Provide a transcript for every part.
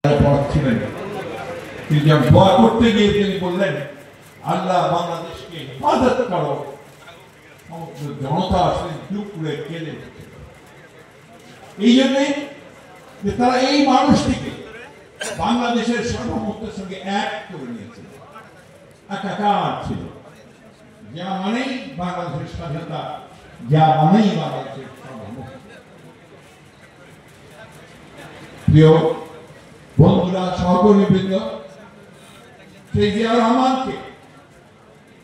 ছিলেন, তিনি যখন দোয়া করতে গিয়ে তিনি বললেন, আল্লাহ বাংলাদেশকে হেফাজত করো। সমগ্র জনতা আসলে দুপুরে কেঁদে উঠেছিল। এই জন্যে যে তারা এই মানুষটিকে বাংলাদেশের সার্বভৌমত্বের সঙ্গে এক করে নিয়েছিল, একাকার ছিল। যা মানেই বাংলাদেশের স্বাধীনতা, যা মানেই বাংলাদেশের সার্বভৌমত্ব। প্রিয় বন্ধুরা, সহকর্মীবৃন্দ, সেই জিয়া রহমানকে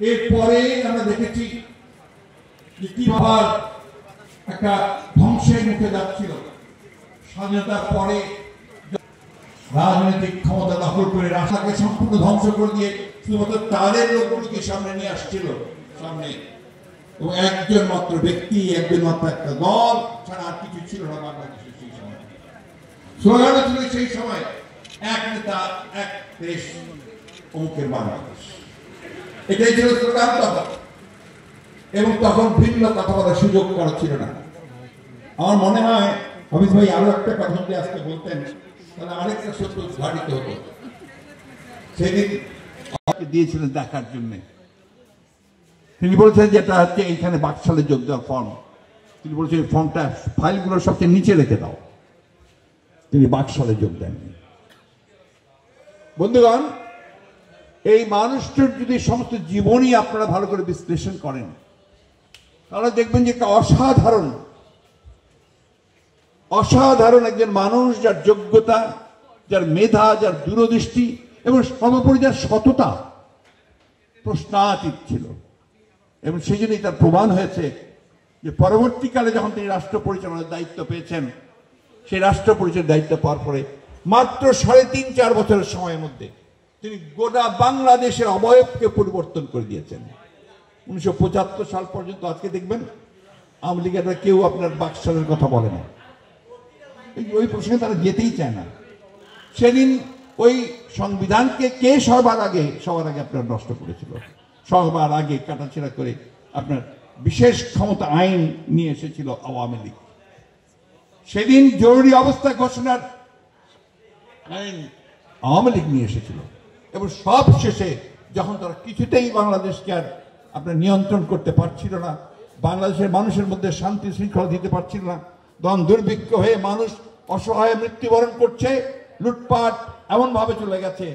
এরপরে আমরা দেখেছি যে কিভাবে একটা ধ্বংসের মুখে যাচ্ছিল। স্বাধীনতার পরে রাজনৈতিক ক্ষমতা দখল করে রাষ্ট্রকে সম্পূর্ণ ধ্বংস করে দিয়ে শুধুমাত্র তাদের লোকগুলোকে সামনে নিয়ে আসছিল সামনে, এবং একজন মাত্র ব্যক্তি, একজন মাত্র একটা দল ছাড়া আর কিছু ছিল না বাংলাদেশের সেই সময়। স্লোগান ছিল সেই সময়, এক নেতা এক দেশ, অমুকের বাংলাদেশ। এটাই ছিল স্লোগান তখন, এবং তখন ভিন্ন কথা বলার সুযোগ করা ছিল না। আমার মনে হয় হাফিজ ভাই আরো একটা কথা যদি আজকে বলতেন তাহলে আরেকটা সত্য উদ্ঘাটিত হতো। সেদিন আমাকে দিয়েছিলেন দেখার জন্য, তিনি বলেছেন যেটা হচ্ছে এইখানে বাকশালে যোগ দেওয়ার ফর্ম। তিনি বলেছেন ফর্মটা ফাইলগুলো সবচেয়ে নিচে রেখে দাও। তিনি বাকশালে যোগ দেননি। বন্ধুগণ, এই মানুষটির যদি সমস্ত জীবনই আপনারা ভালো করে বিশ্লেষণ করেন তাহলে দেখবেন যে একটা অসাধারণ একজন মানুষ, যার যোগ্যতা, যার মেধা, যার দূরদৃষ্টি এবং সর্বোপরি যার সততা প্রশ্নাতীত ছিল। এবং সেই জন্যই তার প্রমাণ হয়েছে যে পরবর্তীকালে যখন তিনি রাষ্ট্র পরিচালনার দায়িত্ব পেয়েছেন, সেই রাষ্ট্র পরিচালনার দায়িত্ব পাওয়ার পরে মাত্র 3.5-4 বছরের সময়ের মধ্যে তিনি গোটা বাংলাদেশের অবয়বকে পরিবর্তন করে দিয়েছেন। 1975 সাল পর্যন্ত আজকে দেখবেন আওয়ামী লীগের কেউ আপনার বাকশালের কথা বলে না, ওই প্রসঙ্গে তারা যেতেই চায় না। সেদিন ওই সংবিধানকে কে সবার আগে আপনার নষ্ট করেছিল? সবার আগে কাটাছেড়া করে আপনার বিশেষ ক্ষমতা আইন নিয়ে এসেছিল আওয়ামী লীগ। সেদিন জরুরি অবস্থা ঘোষণার আইন আওয়ামী লীগ নিয়ে এসেছিল, এবং সব শেষে যখন তারা কিছুতেই বাংলাদেশকে আর আপনার নিয়ন্ত্রণ করতে পারছিল না, বাংলাদেশের মানুষের মধ্যে শান্তি শৃঙ্খলা দিতে পারছিল না, তখন দুর্ভিক্ষ হয়ে মানুষ অসহায় মৃত্যুবরণ করছে, লুটপাট এমনভাবে চলে গেছে।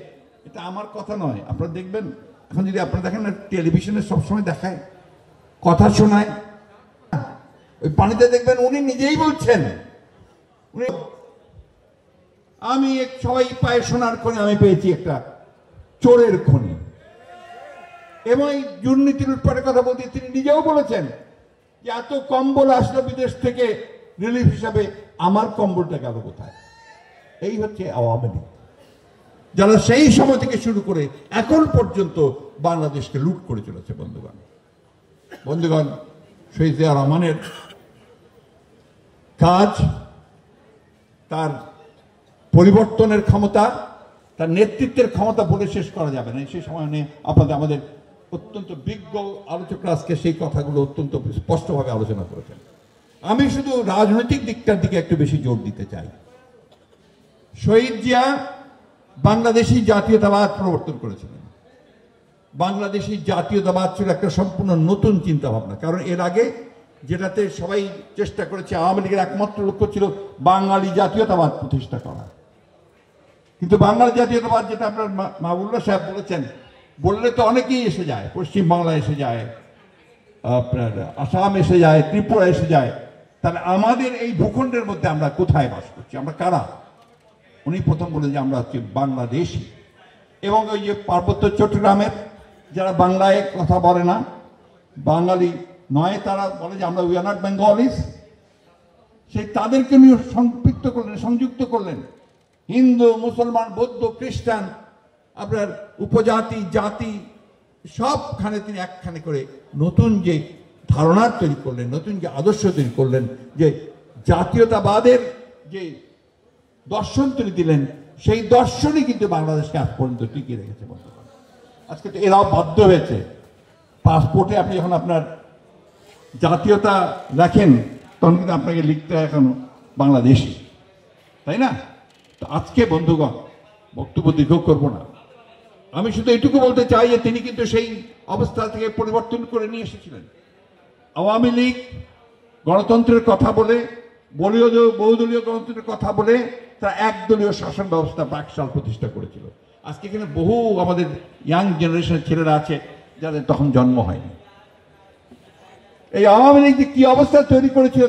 এটা আমার কথা নয়, আপনারা দেখবেন এখন যদি আপনারা দেখেন না, টেলিভিশনে সবসময় দেখায়, কথা শোনায়, ওই পানিতে দেখবেন উনি নিজেই বলছেন, আমি সবাই পায়ে সোনার খনি আমি পেয়েছি একটা চোরের খনি। এবং এই দুর্নীতি লুটপাটের কথা বলতে তিনি নিজেও বলেছেন যে এত কম্বল আসলো বিদেশ থেকে রিলিফ হিসাবে, আমার কম্বলটা গেল কোথায়? এই হচ্ছে আওয়ামী লীগ, যারা সেই সময় থেকে শুরু করে এখন পর্যন্ত বাংলাদেশকে লুট করে চলেছে। বন্ধুগণ, শহীদ জিয়া রহমানের কাজ, তার পরিবর্তনের ক্ষমতা, তার নেতৃত্বের ক্ষমতা বলে শেষ করা যাবে না। সেই সময় নিয়ে আমাদের অত্যন্ত বিজ্ঞ আলোচকরা আজকে সেই কথাগুলো অত্যন্ত স্পষ্টভাবে আলোচনা করেছেন। আমি শুধু রাজনৈতিক দিকটার দিকে একটু বেশি জোর দিতে চাই। শহীদ জিয়া বাংলাদেশি জাতীয়তাবাদ প্রবর্তন করেছিলেন। বাংলাদেশি জাতীয়তাবাদ ছিল একটা সম্পূর্ণ নতুন চিন্তা ভাবনা। কারণ এর আগে যেটাতে সবাই চেষ্টা করেছে, আওয়ামী লীগের একমাত্র লক্ষ্য ছিল বাঙালি জাতীয়তাবাদ প্রতিষ্ঠা করা। কিন্তু বাঙালি জাতীয়তাবাদ যেটা আপনার মাহবুবুল্লাহ সাহেব বলেছেন, বললে তো অনেকেই এসে যায়, পশ্চিমবাংলা এসে যায়, আপনার আসাম এসে যায়, ত্রিপুরা এসে যায়। তাহলে আমাদের এই ভূখণ্ডের মধ্যে আমরা কোথায় বাস করছি, আমরা কারা? উনি প্রথম বলেন যে আমরা হচ্ছি বাংলাদেশি। এবং ওই যে পার্বত্য চট্টগ্রামের যারা বাংলায় কথা বলে না, বাঙালি নয়, তারা বলে যে আমরা উই আর নট বেঙ্গলিস, সেই তাদেরকে নিয়ে সম্পৃক্ত করলেন, সংযুক্ত করলেন। হিন্দু, মুসলমান, বৌদ্ধ, খ্রিস্টান, আপনার উপজাতি, জাতি সবখানে তিনি একখানে করে নতুন যে ধারণা তৈরি করলেন, নতুন যে আদর্শ তৈরি করলেন, যে জাতীয়তাবাদের যে দর্শন তৈরি দিলেন, সেই দর্শনই কিন্তু বাংলাদেশকে আজ পর্যন্ত টিকিয়ে রেখেছে। আজকে তো এরাও বাধ্য হয়েছে, পাসপোর্টে আপনি যখন আপনার জাতীয়তা লেখেন তখন কিন্তু আপনাকে লিখতে হয় এখন বাংলাদেশি, তাই না? তো আজকে বন্ধুগণ, বক্তব্য দীর্ঘ করব না। আমি শুধু এটুকু বলতে চাই যে তিনি কিন্তু সেই অবস্থা থেকে পরিবর্তন করে নিয়ে এসেছিলেন। আওয়ামী লীগ গণতন্ত্রের কথা বলে, বহুদলীয় গণতন্ত্রের কথা বলে তারা একদলীয় শাসন ব্যবস্থা বাকশাল প্রতিষ্ঠা করেছিল। আজকে এখানে বহু আমাদের ইয়াং জেনারেশনের ছেলেরা আছে যাদের তখন জন্ম হয়নি। এই আওয়ামী লীগ কি অবস্থা তৈরি করেছিল